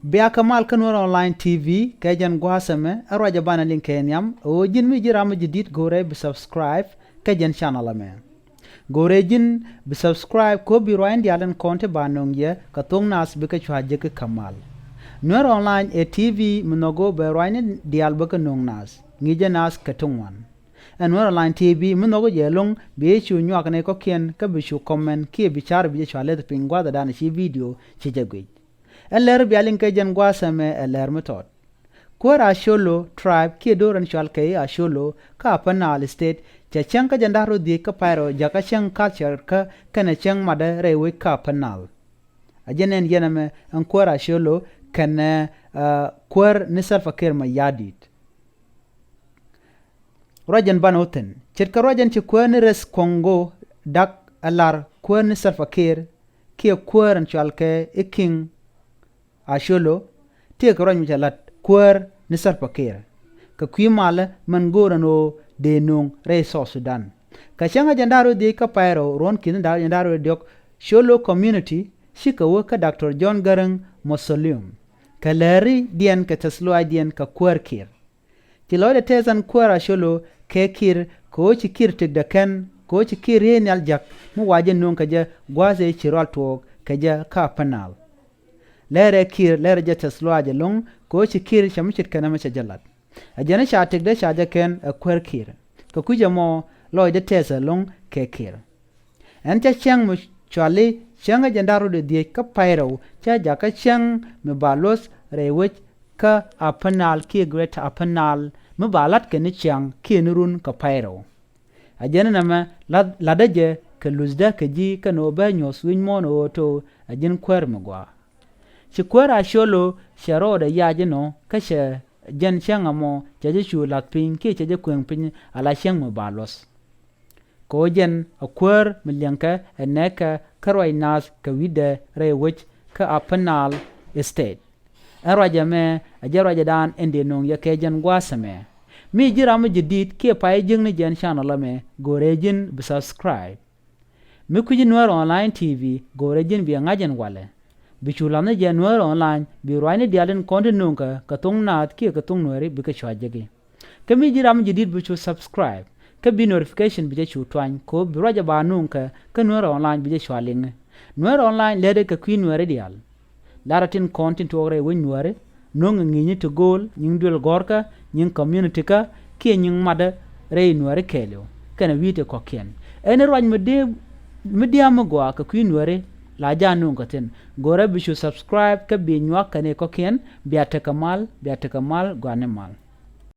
Bia Kamal Kanwar Online TV kajan guasame arwaja bana link yam o jin mi jiram jidit gore bi subscribe kajan channel ame gore jin bi subscribe ko bi roin dialen konte banong ye katong nas bi ka chwaje ke Kamal Nwar Online TV mnogo be roin dial ba ka nong nas ngije nas katongwan Nwar Online TV mnogo yelong bi chu nyak ne ko kien ka bi chu comment ki bi char bi chwale de pingwa da na chi video chi jagwe Eller bialin ke jan guasame eller metod. Kwar Asholo tribe ki doran shal ke Asholo ka panal state cha chang ka jandaro di ka pyro jaka chang culture ka kana chang mada rewe ka panal. Ajenen yename an kwar Asholo kana kwar nisal fakir ma yadit. Rajan banoten. Chet ka rajan chi kwar ni res Congo dak alar kwar nisal fakir ki kwar an shal ke iking Asholo te karon michalat kwar ni sarpakir ka kwimala man gorano de nung re so Sudan ka changa jandaro de ka pyro ron kin da jandaro de Sholo community shika ka Dr. John Garang Mausoleum ka leri dien ka taslo dien ka kwar kir ti lo de tezan kwar Asholo ke kir ko chi kir tek da kan ko chi kir yen aljak mu waje nung ka ja gwaze chiral to ka ja ka panal lere kir lere jeta sloaje long ko chi kir shamchit kana ma chajalat ajana shatik de shaja ken a kwer kir ko kuja mo loy de tesa long ke kir enta chang mu chwali changa jandaru de die ka pyro cha jaka chang me balos rewech ka apanal ki great apanal me balat ke ni chang ki nurun ka pyro ajana nama ladaje ke luzda ke ji ka no ba nyos win mono to ajin kwer mugwa Chikwara Asholo sharo da yajino kashe jan shanga mo jaje chu lakpin ke jaje kwengpin ala shang mo balos ko jen akwer milyanka eneka karwai nas ka wide rewich ka apanal estate arwaja me ajarwaja dan ende nong yake jan gwasame mi jiram jidit ke pay jingni jan channel me gorejin bi subscribe mi kuji Nwar Online TV gorejin bi ngajen wale bichulane Nwar Online bi roine dialen konde nunka katong naat ki katong nwari bi ka chwajege kami jiram jidit bichu subscribe ka bi notification bi chu twany ko bi roja ba nunka ka Nwar Online bi chwalinge Nwar Online lede ka queen nwari dial laratin content ore wen nwari nong nginyi to goal nying dul gorka nying community ka ki nying mada re nwari kelio kana wite ko ken ene roñ media mo gwa ka queen nwari la janu ngaten gore bishu subscribe ka bi nywa kane ko ken biata kamal gwanemal